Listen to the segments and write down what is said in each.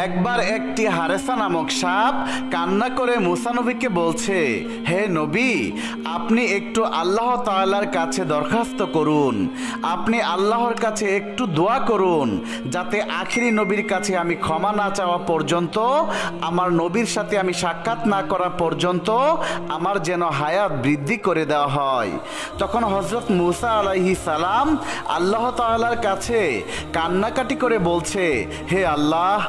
একবার একটি হারেসা নামক সাপ কান্না করে মুসা নবীকে বলছে, হে নবী, আপনি একটু আল্লাহ তাআলার কাছে দরখাস্ত করুন, আপনি আল্লাহর কাছে একটু দোয়া করুন, যাতে আখিরি নবীর কাছে আমি ক্ষমা না চাওয়া পর্যন্ত, আমার নবীর সাথে আমি সাক্ষাৎ না করা পর্যন্ত আমার যেন হায়াত বৃদ্ধি করে দেওয়া হয়। তখন হযরত মুসা আলাইহিস সালাম আল্লাহ তাআলার কাছে কান্নাকাটি করে বলছে, হে আল্লাহ,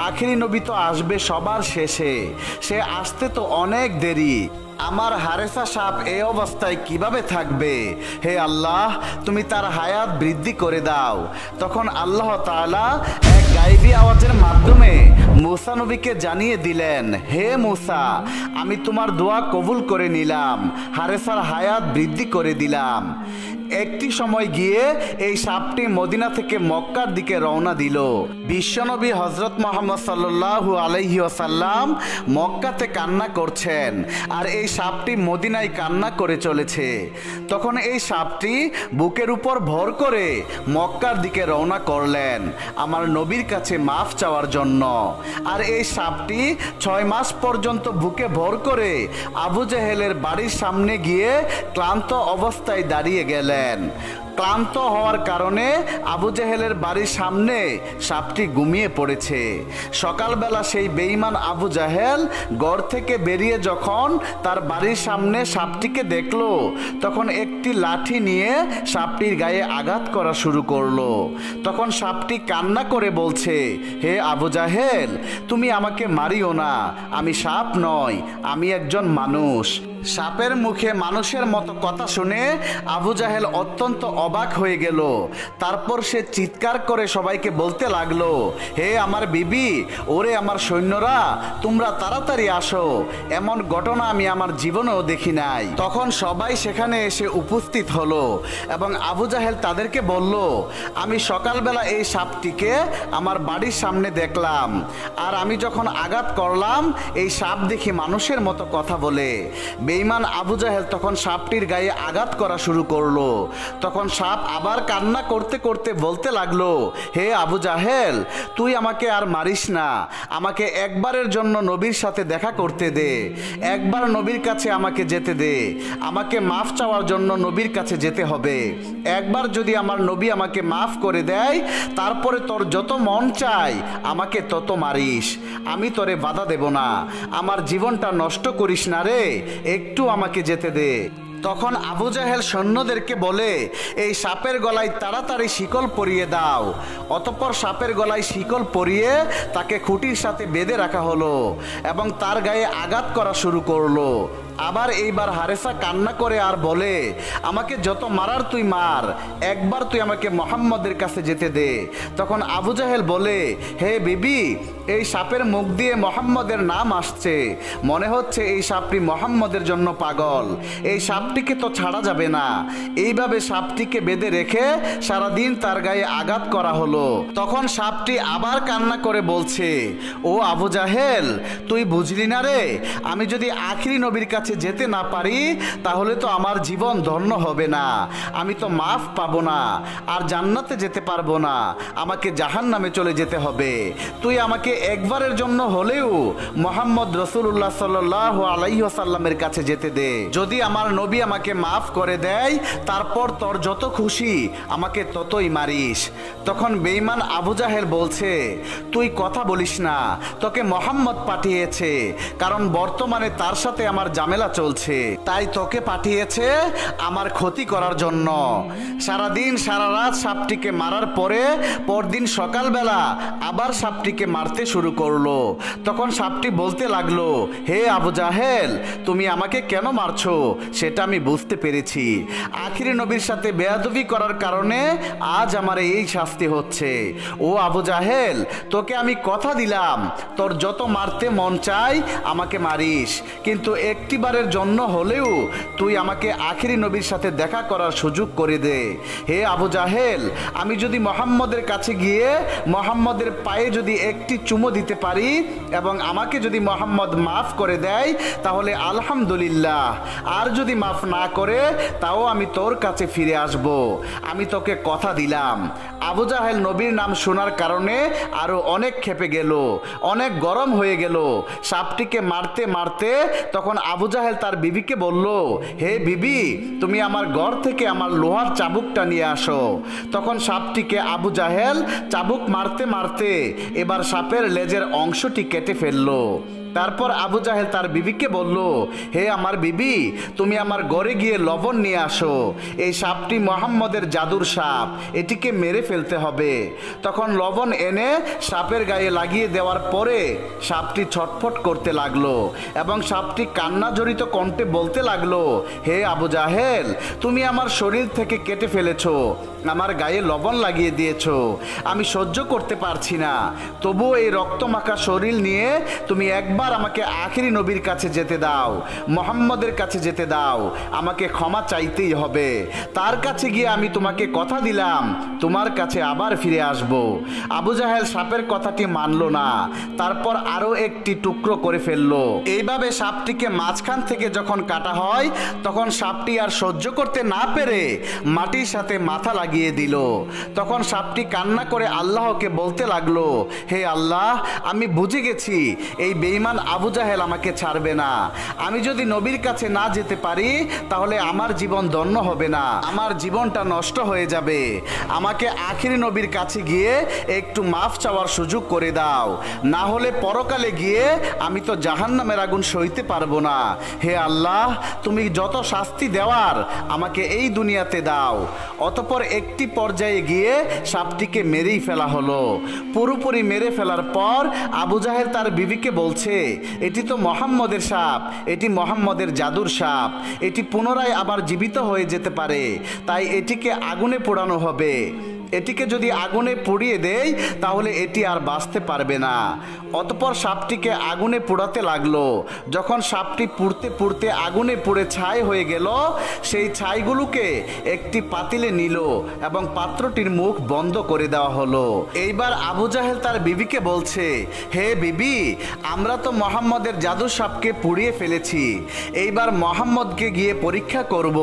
আখিরি নবী তো আসবে সবার শেষে, সে আসতে তো অনেক দেরি, আমার হারেসা সাপ এই অবস্থায় কিভাবে থাকবে? হে আল্লাহ, তুমি তার হায়াত বৃদ্ধি করে দাও। তখন আল্লাহ তাআলা এক গায়বী আওয়াজের মাধ্যমে মুসা নবীকে জানিয়ে দিলেন, হে মুসা, আমি তোমার দোয়া কবুল করে নিলাম, হারেসার হায়াত বৃদ্ধি করে দিলাম। একটি সময় গিয়ে এই সাপটি মদিনা থেকে মক্কার দিকে রওনা দিল। বিশ্বনবী হযরত মুহাম্মদ সাল্লাল্লাহু আলাইহি ওয়াসাল্লাম মক্কাতে কান্না করছেন, আর এই সাপটি মদিনায় কান্না করে চলেছে। তখন এই সাপটি বুকের উপর ভর করে মক্কার দিকে রওনা করলেন আমার নবীর কাছে মাফ চাওয়ার জন্য। আর এই সাপটি 6 মাস পর্যন্ত বুকে ভর করে আবু জেহেলের বাড়ির সামনে গিয়ে ক্লান্ত অবস্থায় দাঁড়িয়ে গেলেন। ক্লান্ত হওয়ার কারণে আবু জেহেলের বাড়ির সামনে সাপটি ঘুমিয়ে পড়েছে। সকালবেলা সেই বেঈমান আবু জাহেল ঘর থেকে বেরিয়ে যখন তার বাড়ির সামনে সাপটিকে দেখলো, তখন একটি লাঠি নিয়ে সাপটির গায়ে আঘাত করা শুরু করলো। তখন সাপটি কান্না করে বলছে, হে আবু জাহেল, তুমি আমাকে মারিও না, আমি সাপ নই, আমি একজন মানুষ। সাপের মুখে মানুষের মতো কথা শুনে আবু জাহেল অত্যন্ত অবাক হয়ে গেল। তারপর সে চিৎকার করে সবাইকে বলতে লাগলো, হে আমার বিবি, ওরে আমার সৈন্যরা, তোমরা তাড়াতাড়ি আসো, এমন ঘটনা আমি আমার জীবনেও দেখি নাই। তখন সবাই সেখানে এসে উপস্থিত হলো এবং আবু জাহেল তাদেরকে বলল, আমি সকালবেলা এই সাপটিকে আমার বাড়ির সামনে দেখলাম, আর আমি যখন আঘাত করলাম এই সাপ দেখি মানুষের মতো কথা বলে। বেঈমান আবু জাহেল তখন সাপটির গায়ে আঘাত করা শুরু করলো। তখন সাপ আবার কান্না করতে করতে বলতে লাগলো, হে আবু জাহেল, তুই আমাকে আর মারিস না, আমাকে একবারের জন্য নবীর সাথে দেখা করতে দে, একবার নবীর কাছে আমাকে যেতে দে, আমাকে মাফ চাওয়ার জন্য নবীর কাছে যেতে হবে। একবার যদি আমার নবী আমাকে মাফ করে দেয়, তারপরে তোর যত মন চায় আমাকে তত মারিস, আমি তোরে বাধা দেব না, আমার জীবনটা নষ্ট করিস না রে, একটু আমাকে যেতে দে। তখন আবু জাহেল সৈন্যদেরকে বলে, এই সাপের গলায় তাড়াতাড়ি শিকল পরিয়ে দাও। অতঃপর সাপের গলায় শিকল পরিয়ে তাকে খুঁটির সাথে বেঁধে রাখা হলো এবং তার গায়ে আঘাত করা শুরু করলো। আবার এইবার হারেসা কান্না করে আর বলে, আমাকে যত মারার তুই মার, একবার তুই আমাকে মুহাম্মদের কাছে যেতে দে। তখন আবু জাহেল বলে, হে বিবি, এই সাপের মুখ দিয়ে মুহাম্মদের নাম আসছে, মনে হচ্ছে এই সাপটি মুহাম্মদের জন্য পাগল, এই সাপটিকে তো ছাড়া যাবে না। এইভাবে সাপটিকে বেঁধে রেখে সারাদিন তার গায়ে আঘাত করা হলো। তখন সাপটি আবার কান্না করে বলছে, ও আবু জাহেল, তুই বুঝলি না রে, আমি যদি আখিরি নবীর কাছে যেতে না পারি তাহলে তো আমার জীবন ধন্য হবে না, আমি তো মাফ পাবো না, আর জান্নাতে যেতে পারবো না, আমাকে জাহান্নামে চলে যেতে হবে। তুই আমাকে একবারের জন্য হলেও মুহাম্মদ রাসূলুল্লাহ সাল্লাল্লাহু আলাইহি ওয়াসাল্লামের কাছে যেতে দে, যদি আমার নবী আমাকে মাফ করে দেয় তারপর তোর যত খুশি আমাকে ততই মারিস। তখন বেঈমান আবু জাহেল বলছে, তুই কথা বলিস না, তোকে মুহাম্মদ পাঠিয়েছে, কারণ বর্তমানে তার সাথে আমার ঝামেলা চলছে, তাই তোকে পাঠিয়েছে আমার ক্ষতি করার জন্য। সারাদিন সারা রাত সাপটিকে মারার পরে পরদিন সকালবেলা আবার সাপটিকে মারতে শুরু করলো। তখন সাপটি বলতে লাগলো, হে আবু জাহেল, তুমি আমাকে কেন মারছো সেটা আমি বুঝতে পেরেছি, আখিরি নবীর সাথে বেয়াদবি করার কারণে আজ আমার এই শাস্তি হচ্ছে। ও আবু জাহেল, তোকে আমি কথা দিলাম তোর যত মারতে মন চায় আমাকে মারিস, কিন্তু একটি একটিবারের জন্য হলেও তুই আমাকে আখিরি নবীর সাথে দেখা করার সুযোগ করে দে। হে আবু জাহেল, আমি যদি মুহাম্মদের কাছে গিয়ে মুহাম্মদের পায়ে যদি একটি চুমো দিতে পারি এবং আমাকে যদি মুহাম্মদ মাফ করে দেয় তাহলে আলহামদুলিল্লাহ, আর যদি মাফ না করে তাও আমি তোর কাছে ফিরে আসব। আমি তোকে কথা দিলাম। আবু জাহেল নবীর নাম শোনার কারণে আরো অনেক ক্ষেপে গেল, অনেক গরম হয়ে গেল। সাপটিকে মারতে মারতে তখন আবু জাহেল তার বিবিকে বলল, হে বিবি, তুমি আমার ঘর থেকে আমার লোহার চাবুকটা নিয়ে আসো। তখন সাপটিকে আবু জাহেল চাবুক মারতে মারতে এবার সাপের লেজের অংশটি কেটে ফেললো। তারপর আবু জাহেল তার বিবিকে বলল, হে আমার বিবি, তুমি আমার ঘরে গিয়ে লবণ নিয়ে আসো। এই সাপটি মুহাম্মদের জাদুর সাপ, এটিকে মেরে ফেলতে হবে। তখন লবণ এনে সাপের গায়ে লাগিয়ে দেওয়ার পরে সাপটি ছটফট করতে লাগলো এবং সাপটি কান্না জড়িত কণ্ঠে বলতে লাগলো, হে আবু জাহেল, তুমি আমার শরীর থেকে কেটে ফেলেছো, আমার গায়ে লবণ লাগিয়ে দিয়েছো, আমি সহ্য করতে পারছি না। তবুও এই রক্তমাখা শরীর নিয়ে তুমি একবার আমাকে আখিরি নবীর কাছে যেতে দাও, মুহাম্মদের কাছে যেতে দাও। আমাকে ক্ষমা চাইতেই হবে। তার কাছে গিয়ে আমি তোমাকে কথা দিলাম তোমার কাছে আবার ফিরে আসব। আবু জাহেল সাপের কথাটি মানল না, তারপর আরো একটি টুকরো করে ফেললো। এইভাবে সাপটিকে মাঝখান থেকে যখন কাটা হয় তখন সাপটি আর সহ্য করতে না পেরে মাটির সাথে মাথা লাগিয়ে দিল। তখন সাপটি কান্না করে আল্লাহকে বলতে লাগলো, হে আল্লাহ, আমি বুঝে গেছি এই বেঈমান আবু জাহেল আমাকে ছাড়বে না। আমি যদি নবীর কাছে না যেতে পারি তাহলে আমার জীবন ধন্য হবে না, আমার জীবনটা নষ্ট হয়ে যাবে। আমাকে আখিরি নবীর কাছে গিয়ে একটু মাফ চাওয়ার সুযোগ করে দাও, না হলে পরকালে গিয়ে আমি তো জাহান্নামের আগুন সইতে পারবো না। হে আল্লাহ, তুমি যত শাস্তি দেওয়ার আমাকে এই দুনিয়াতে দাও। অতঃপর একটি পর্যায়ে গিয়ে সাপটিকে মেরেই ফেলা হলো। পুরোপুরি মেরে ফেলার পর আবু জাহেল তার বিবিকে বলছে, এটি তো মুহাম্মদের সাপ, এটি মুহাম্মদের জাদুর সাপ, এটি পুনরায় আবার জীবিত হয়ে যেতে পারে, তাই এটিকে আগুনে পোড়ানো হবে। এটিকে যদি আগুনে পুড়িয়ে দেয় তাহলে এটি আর বাঁচতে পারবে না। অতঃপর সাপটিকে আগুনে পোড়াতে লাগলো। যখন সাপটি পুড়তে পুড়তে আগুনে পুড়ে ছাই হয়ে গেল, সেই ছাইগুলোকে একটি পাতিলে নিল এবং পাত্রটির মুখ বন্ধ করে দেওয়া হলো। এইবার আবু জাহেল তার বিবিকে বলছে, হে বিবি, আমরা তো মুহাম্মদের জাদু সাপকে পুড়িয়ে ফেলেছি, এইবার মুহাম্মদকে গিয়ে পরীক্ষা করব,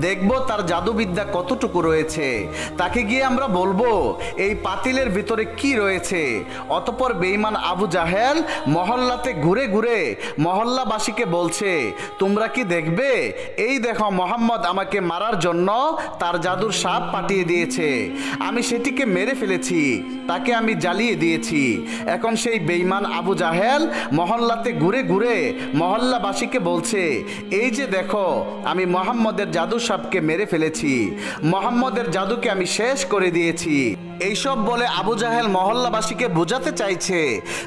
দেখব তার জাদুবিদ্যা কতটুকু রয়েছে। তাকে গিয়ে আমরা বলবো এই পাতিলের ভিতরে কি রয়েছে। অতঃপর বেঈমান আবু জাহেল মহল্লাতে ঘুরে ঘুরে মহল্লাবাসীকে বলছে, তোমরা কি দেখবে, এই দেখো মুহাম্মদ আমাকে মারার জন্য তার জাদুর সাপ পাঠিয়ে দিয়েছে, আমি সেটিকে মেরে ফেলেছি, তাকে আমি জ্বালিয়ে দিয়েছি। এখন সেই বেঈমান আবু জাহেল মহল্লাতে ঘুরে ঘুরে মহল্লাবাসীকে বলছে, এই যে দেখো, আমি মুহাম্মদের জাদুর সাপকে মেরে ফেলেছি, মুহাম্মদের জাদুকে আমি শেষ করে দিয়েছি। এইসব বলে আবু জাহেল মহল্লাবাসীকে বোঝাতে চাইছে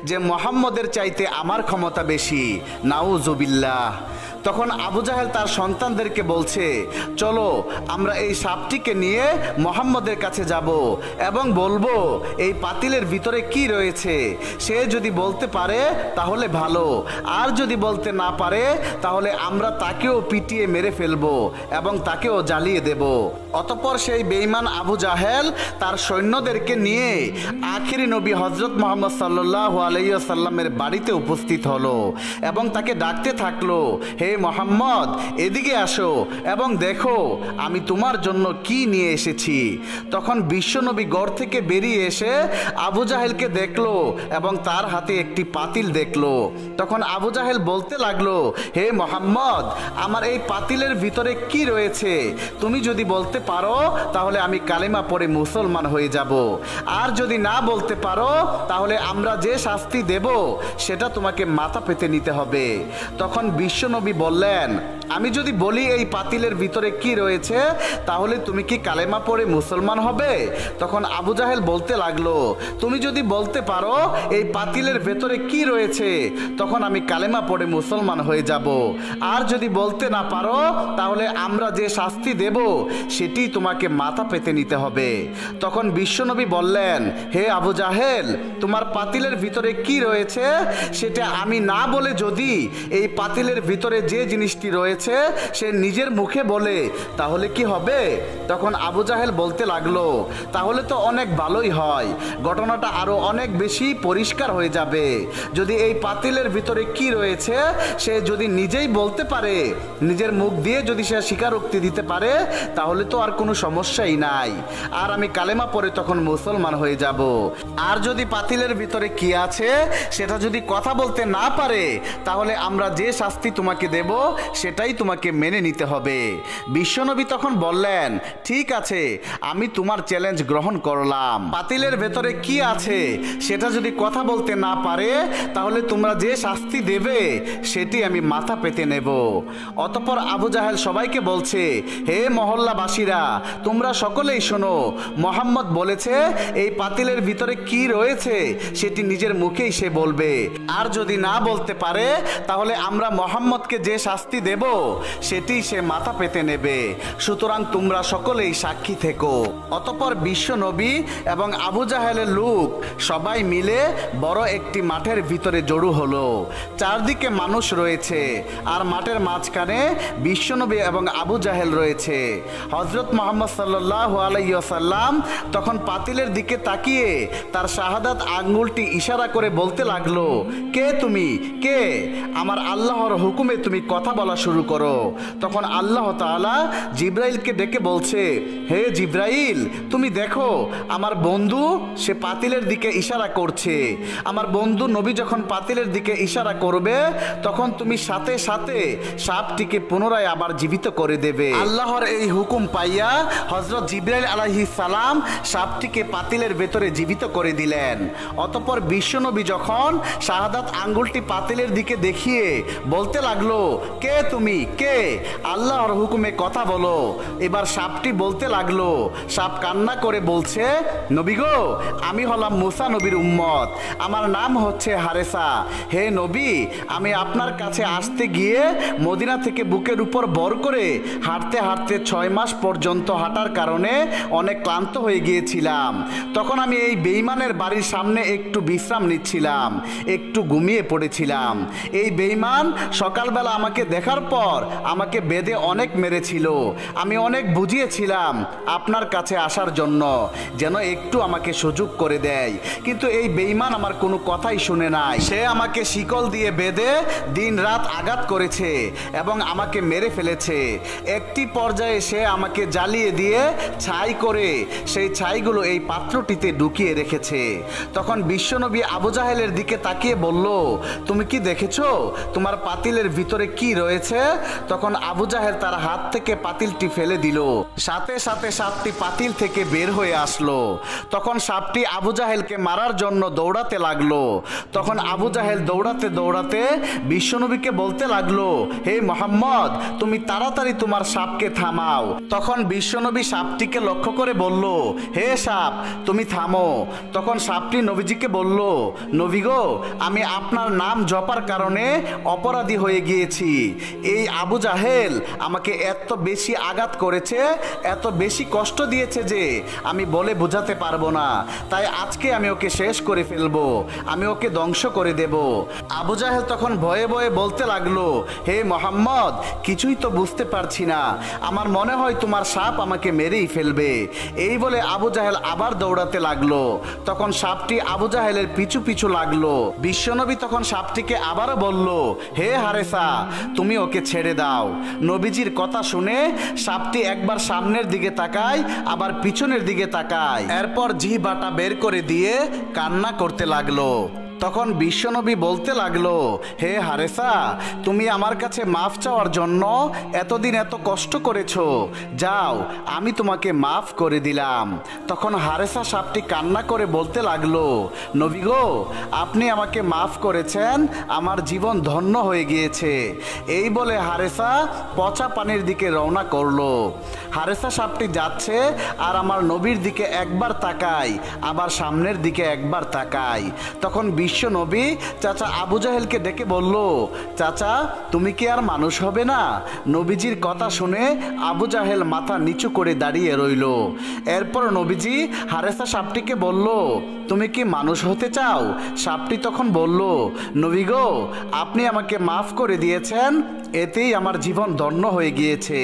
যে মুহাম্মদের চাইতে আমার ক্ষমতা বেশি। নাউজুবিল্লাহ। তখন আবু জাহেল তার সন্তানদেরকে বলছে, চলো আমরা এই সাপটিকে নিয়ে মুহাম্মদের কাছে যাব এবং বলবো এই পাতিলের ভিতরে কি রয়েছে। সে যদি বলতে পারে তাহলে ভালো, আর যদি বলতে না পারে তাহলে আমরা তাকেও পিটিয়ে মেরে ফেলবো এবং তাকেও জ্বালিয়ে দেব। অতঃপর সেই বেঈমান আবু জাহেল তার সৈন্যদেরকে নিয়ে আখিরি নবী হযরত মুহাম্মদ সাল্লাল্লাহু আলাইহি ওয়াসাল্লামের বাড়িতে উপস্থিত হলো এবং তাকে ডাকতে থাকলো, হে মুহাম্মদ, এদিকে আসো এবং দেখো আমি তোমার জন্য কি নিয়ে এসেছি। তখন বিশ্বনবী ঘর থেকে বেরিয়ে এসে আবু জাহেলকে দেখলো এবং তার হাতে একটি পাতিল দেখলো। তখন আবু জাহেল বলতে লাগলো, হে মুহাম্মদ, আমার এই পাতিলের ভিতরে কি রয়েছে তুমি যদি বলতে পারো তাহলে আমি কালেমা পড়ে মুসলমান হয়ে যাব, আর যদি না বলতে পারো তাহলে আমরা যে শাস্তি দেব সেটা তোমাকে মাথা পেতে নিতে হবে। তখন বিশ্বনবী বললেন, আমি যদি বলি এই পাতিলের ভিতরে কি রয়েছে, তাহলে তুমি কি কালেমা পড়ে মুসলমান হবে? তখন আবু জাহেল বলতে লাগলো, তুমি যদি বলতে পারো এই পাতিলের ভেতরে কি রয়েছে, তখন আমি কালেমা পড়ে মুসলমান হয়ে যাব। আর যদি বলতে না পারো, তাহলে আমরা যে শাস্তি দেব সেটি তোমাকে মাথা পেতে নিতে হবে। তখন বিশ্বনবী বললেন, হে আবু জাহেল, তোমার পাতিলের ভিতরে কি রয়েছে সেটা আমি না বলে যদি এই পাতিলের ভিতরে যে জিনিসটি রয়েছে সে নিজের মুখে বলে, তাহলে কি হবে? তখন আবু জাহেল বলতে লাগলো, তাহলে তো অনেক ভালোই হয়, ঘটনাটা আরো অনেক বেশি পরিষ্কার হয়ে যাবে। যদি এই পাতিলের ভিতরে কি রয়েছে সে যদি নিজেই বলতে পারে, নিজের মুখ দিয়ে যদি সে স্বীকারোক্তি দিতে পারে, তাহলে তো আর কোনো সমস্যাই নাই, আর আমি কালেমা পড়ে তখন মুসলমান হয়ে যাব। আর যদি পাতিলের ভিতরে কি আছে সেটা যদি কথা বলতে না পারে, তাহলে আমরা যে শাস্তি তোমাকে দেব সেটাই তোমাকে মেনে নিতে হবে। বিশ্বনবী তখন বললেন, ঠিক আছে, আমি তোমার চ্যালেঞ্জ গ্রহণ করলাম। পাতিলের ভেতরে কি আছে সেটা যদি কথা বলতে না পারে, তাহলে তোমরা যে শাস্তি দেবে সেটি আমি মাথা পেতে নেব। অতঃপর আবু জাহেল সবাইকে বলছে, হে মহল্লাবাসীরা, তোমরা সকলেই শোনো, মোহাম্মদ বলেছে এই পাতিলের ভিতরে কি রয়েছে সেটি নিজের মুখেই সে বলবে, আর যদি না বলতে পারে তাহলে আমরা মোহাম্মদকে যে শাস্তি দেব সেটি সে মাথা পেতে নেবে। সুতরাং তোমরা সকলেই সাক্ষী থেকো। অতঃপর বিশ্ব নবী এবং আবু জাহেলের লোক সবাই মিলে বড় একটি মাঠের ভিতরে জড়ো হলো। চারদিকে মানুষ রয়েছে, আর মাঠের মাঝখানে বিশ্বনবী এবং আবু জাহেল রয়েছে। হযরত মুহাম্মদ সাল্লাল্লাহু আলাইহি ওয়াসাল্লাম তখন পাতিলের দিকে তাকিয়ে তার শাহাদাত আঙ্গুলটি ইশারা করে বলতে লাগলো, কে তুমি? কে? আমার আল্লাহর হুকুমে তুমি কথা বলা শুরু করো। তখন আল্লাহ তাআলা জিব্রাইলকে ডেকে বলছে, হে জিব্রাইল, তুমি দেখো আমার বন্ধু সে পাতিলের দিকে ইশারা করছে। আমার বন্ধু নবী যখন পাতিলের দিকে ইশারা করবে, তখন তুমি সাথে সাথে সাপটিকে পুনরায় আবার জীবিত করে দেবে। আল্লাহর এই হুকুম পাইয়া হযরত জিব্রাইল আলাইহিস সালাম সাপটিকে পাতিলের ভেতরে জীবিত করে দিলেন। অতঃপর বিশ্বনবী যখন শাহাদাত আঙ্গুলটি পাতিলের দিকে দেখিয়ে বলতে লাগলো, কে তুমি? কে? আল্লাহর হুকুমে কথা বলো। এবার সাপটি বলতে লাগলো, সাপ কান্না করে বলছে, নবী গো, আমি হলাম মুসা নবীর উম্মত, আমার নাম হচ্ছে হারেসা। হে নবী, আমি আপনার কাছে আসতে গিয়ে মদিনা থেকে বুকের উপর বর করে হাঁটতে হাঁটতে 6 মাস পর্যন্ত হাঁটার কারণে অনেক ক্লান্ত হয়ে গিয়েছিলাম। তখন আমি এই বেঈমানের বাড়ির সামনে একটু বিশ্রাম নিচ্ছিলাম, একটু ঘুমিয়ে পড়েছিলাম। এই বেঈমান সকালবেলা আমাকে দেখার পর আমাকে বেঁধে অনেক মেরেছিল। আমি অনেক বুঝিয়েছিলাম আপনার কাছে আসার জন্য, যেন একটু আমাকে সুযোগ করে দেয়, কিন্তু এই বেঈমান আমার কোনো কথাই শুনে নাই। সে আমাকে শিকল দিয়ে বেঁধে দিন রাত আঘাত করেছে এবং আমাকে মেরে ফেলেছে। একটি পর্যায়ে সে আমাকে জ্বালিয়ে দিয়ে ছাই করে সেই ছাইগুলো এই পাত্রটিতে ঢুকিয়ে রেখেছে। তখন বিশ্বনবী আবু জাহেলের দিকে তাকিয়ে বলল, তুমি কি দেখেছো তোমার পাতিলের ভিতরে কি রয়েছে? তখন আবু জাহেল তার হাত থেকে পাতিলটি ফেলে দিল, সাথে সাথে সাপটি পাতিল থেকে বের হয়ে আসলো। তখন সাপটি আবু জাহেলকে মারার জন্য দৌড়াতে লাগলো। তখন আবু জাহেল দৌড়াতে দৌড়াতে বিশ্বনবীকে বলতে লাগলো, হে মুহাম্মদ, তুমি তাড়াতাড়ি তোমার সাপকে থামাও। তখন বিশ্বনবী সাপটিকে লক্ষ্য করে বলল, হে সাপ, তুমি থামো। তখন সাপটি নবীজিকে বলল, নবী গো, আমি আপনার নাম জপার কারণে অপরাধী হয়ে গিয়েছি। এই আবু জাহেল আমাকে এত বেশি আঘাত করেছে, এত বেশি কষ্ট দিয়েছে যে আমি বলে বোঝাতে পারবো না। তাই আজকে আমি ওকে শেষ করে ফেলবো, আমি ওকে ধ্বংস করে দেব। আবু জাহেল তখন ভয়ে ভয়ে বলতে লাগলো, হে মুহাম্মদ, কিছুই তো বুঝতে পারছি না, আমার মনে হয় তোমার সাপ আমাকে মেরেই ফেলবে। এই বলে আবু জাহেল আবার দৌড়াতে লাগলো। তখন সাপটি আবু জাহেলের পিছু পিছু লাগলো। বিশ্বনবী তখন সাপটিকে আবারও বলল, হে হারেসা, তুমি ওকে ছেড়ে দাও। নবীজির কথা শুনে সাপটি একবার সামনের দিকে তাকায়, আবার পিছনের দিকে তাকায়, এরপর জিহ্বাটা বের করে দিয়ে কান্না করতে লাগলো। তখন বিশ্বনবী বলতে লাগলো, হে হারেসা, তুমি আমার কাছে মাফ চাওয়ার জন্য এতদিন এত কষ্ট করেছো, যাও আমি তোমাকে মাফ করে দিলাম। তখন হারেসা সাপটি কান্না করে বলতে লাগলো, নবী গো, আপনি আমাকে মাফ করেছেন, আমার জীবন ধন্য হয়ে গিয়েছে। এই বলে হারেসা পচা পানির দিকে রওনা করলো। হারেসা সাপটি যাচ্ছে আর আমার নবীর দিকে একবার তাকায়, আবার সামনের দিকে একবার তাকায়। তখন বিশ্ব নবী চাচা আবু জাহেলকে ডেকে বলল, চাচা তুমি কি আর মানুষ হবে না? নবীজির কথা শুনে আবু জাহেল মাথা নিচু করে দাঁড়িয়ে রইল। এরপর নবীজি হারেসা সাপটিকে বলল, তুমি কি মানুষ হতে চাও? সাপটি তখন বলল, নবী গো, আপনি আমাকে মাফ করে দিয়েছেন, এতেই আমার জীবন ধন্য হয়ে গিয়েছে।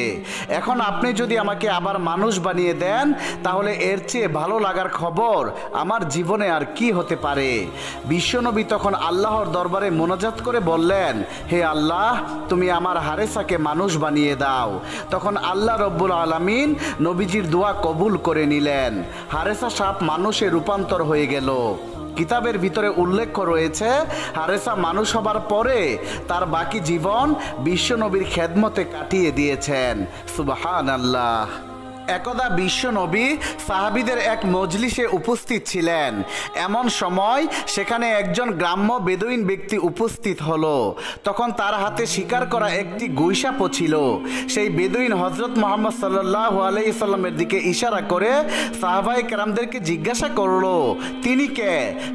এখন আপনি যদি আমাকে আবার মানুষ বানিয়ে দেন, তাহলে এর চেয়ে ভালো লাগার খবর আমার জীবনে আর কি হতে পারে। বিশ্বনবী তখন আল্লাহর দরবারে মোনাজাত করে বললেন, হে আল্লাহ, তুমি আমার হারেসাকে মানুষ বানিয়ে দাও। তখন আল্লাহ রব্বুল আলামিন নবীজির দোয়া কবুল করে নিলেন। হারেসা সাপ মানুষে রূপান্তর হয়ে গেল। কিতাবের ভিতরে উল্লেখ রয়েছে, হারেসা মানুষ হবার পরে তার বাকি জীবন বিশ্বনবীর খেদমতে কাটিয়ে দিয়েছেন। সুবহানাল্লাহ। একদা বিশ্বনবী সাহাবীদের এক মজলিসে উপস্থিত ছিলেন। এমন সময় সেখানে একজন গ্রাম্য বেদুইন ব্যক্তি উপস্থিত হলো। তখন তার হাতে শিকার করা একটি গুইসাপও ছিল। সেই বেদুইন হযরত মুহাম্মদ সাল্লাল্লাহু আলাইহি সাল্লামের দিকে ইশারা করে সাহাবায়ে কেরামদেরকে জিজ্ঞাসা করলো, তিনি কে?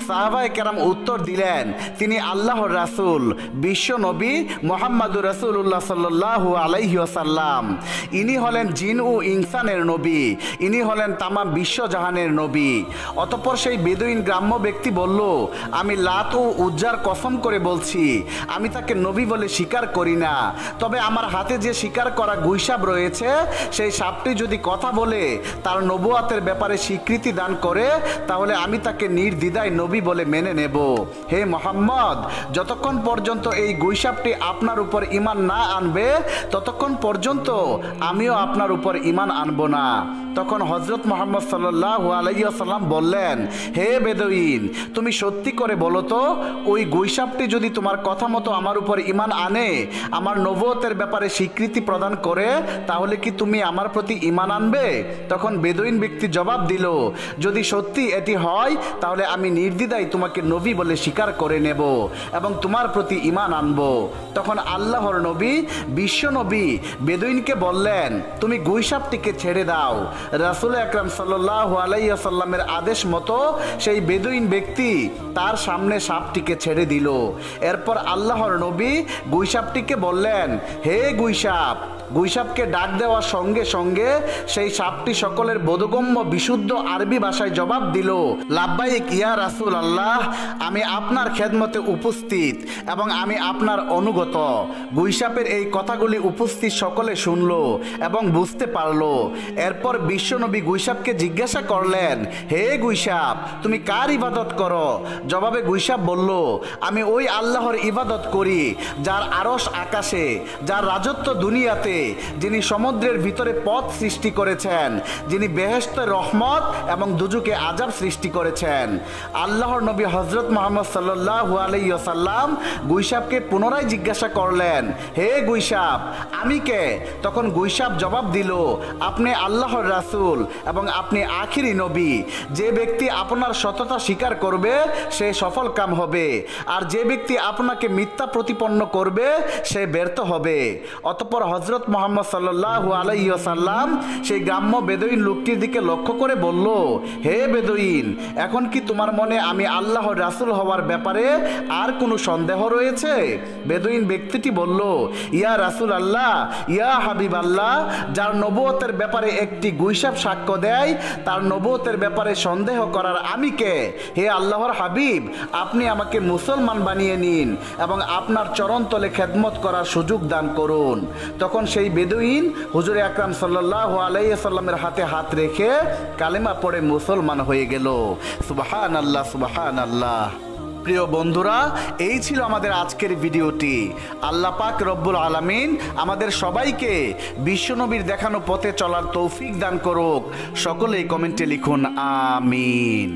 সাহাবায়ে কেরাম উত্তর দিলেন, তিনি আল্লাহর রাসূল বিশ্বনবী মুহাম্মদুর রাসূলুল্লাহ সাল্লাল্লাহু আলাইহি ওয়াসাল্লাম। ইনি হলেন জিন ও ইনসানের নবী, ইনি হলেন তামাম বিশ্বজাহানের নবী। অতঃপর সেই বেদুইন গ্রাম্য ব্যক্তি বলল, আমি লাত ও উজ্জার কসম করে বলছি, আমি তাকে নবী বলে স্বীকার করি না। তবে আমার হাতে যে শিকার করা গুইসাপ রয়েছে, সেই সাপটি যদি কথা বলে তার নবুয়াতের ব্যাপারে স্বীকৃতি দান করে, তাহলে আমি তাকে নির্দ্বিধায় নবী বলে মেনে নেব। হে মুহাম্মদ, যতক্ষণ পর্যন্ত এই গুইসাপটি আপনার উপর ঈমান না আনবে, ততক্ষণ পর্যন্ত আমিও আপনার উপর ঈমান আনব না। তখন হযরত মুহাম্মদ সাল্লাল্লাহু আলাইহি ওয়াসাল্লাম বললেন, হে বেদুইন, তুমি সত্যি করে বলো তো, ওই গুইসাপটি যদি তোমার কথা মতো আমার উপর ঈমান আনে, আমার নবুয়তের ব্যাপারে স্বীকৃতি প্রদান করে, তাহলে কি তুমি আমার প্রতি ঈমান আনবে? তখন বেদুইন ব্যক্তি জবাব দিল, যদি সত্যি এটি হয়, তাহলে আমি নির্দ্বিধায় তোমাকে নবী বলে স্বীকার করে নেব এবং তোমার প্রতি ঈমান আনব। তখন আল্লাহর নবী বিশ্বনবী বেদুইনকে বললেন, তুমি গুইসাপটিকে ছেড়ে দাও। রাসূল আকরাম সাল্লাল্লাহু আলাইহি ওয়াসাল্লামের আদেশ মতো সেই বেদুইন ব্যক্তি তার সামনে সাপটিকে ছেড়ে দিল। এরপর আল্লাহর নবী গুইসাপটিকে বললেন, হে গুইসাপ। গুইসাপকে ডাক দেওয়ার সঙ্গে সঙ্গে সেই সাপটি সকলের বোধগম্য বিশুদ্ধ আরবি ভাষায় জবাব দিল, লাব্বাইক ইয়া রাসূল আল্লাহ, আমি আপনার খেদমতে উপস্থিত এবং আমি আপনার অনুগত। গুইসাপের এই কথাগুলি উপস্থিত সকলে শুনল এবং বুঝতে পারল। এরপর বিশ্বনবী গুইসাপকে জিজ্ঞাসা করলেন, হে গুইসাপ, তুমি কার ইবাদত করো? জবাবে গুইসাপ বলল, আমি ওই আল্লাহর ইবাদত করি যার আরশ আকাশে, যার রাজত্ব দুনিয়াতে, যিনি সমুদ্রের ভিতরে পথ সৃষ্টি করেছেন, যিনি বেহেশতে রহমত এবং দুজুকে আযাব সৃষ্টি করেছেন। আল্লাহর নবী হযরত মুহাম্মদ সাল্লাল্লাহু আলাইহি ওয়াসাল্লাম গুইসাপকে পুনরায় জিজ্ঞাসা করলেন, হে গুইসাপ, আমি কে? তখন গুইসাপ জবাব দিল, আপনি আল্লাহর রাসূল এবং আপনি আখিরি নবী। যে ব্যক্তি আপনার সততা স্বীকার করবে সে সফল কাম হবে, আর যে ব্যক্তি আপনাকে মিথ্যা প্রতিপন্ন করবে সে ব্যর্থ হবে। অতঃপর হযরত মুহাম্মদ সাল্লাল্লাহু আলাইহি ওয়াসাল্লাম সেই গ্রাম্য বেদুইন লোকটির দিকে লক্ষ্য করে বলল, হে বেদুইন, এখন কি তোমার মনে আমি আল্লাহর রাসূল হওয়ার ব্যাপারে আর কোনো সন্দেহ রয়েছে? বেদুইন ব্যক্তিটি বলল, ইয়া রাসূল আল্লাহ, ইয়া হাবিব আল্লাহ, যার নবুয়তের ব্যাপারে একটি গুইসাপ সাক্ষ্য দেয়, তার নবুয়তের ব্যাপারে সন্দেহ করার আমি কে? হে আল্লাহর হাবিব, আপনি আমাকে মুসলমান বানিয়ে নিন এবং আপনার চরণতলে খেদমত করার সুযোগ দান করুন। তখন সেই বেদুইন হুজুর আকরাম সাল্লাল্লাহু আলাইহি ওয়াসাল্লামের হাতে হাত রেখে কালেমা পড়ে মুসলমান হয়ে গেল। সুবহানাল্লাহ, সুবহানাল্লাহ। প্রিয় বন্ধুরা, এই ছিল আমাদের আজকের ভিডিওটি। আল্লাহ পাক রব্বুল আলামিন আমাদের সবাইকে বিশ্বনবীর দেখানো পথে চলার তৌফিক দান করুক। সকলেই কমেন্টে লিখুন আমিন।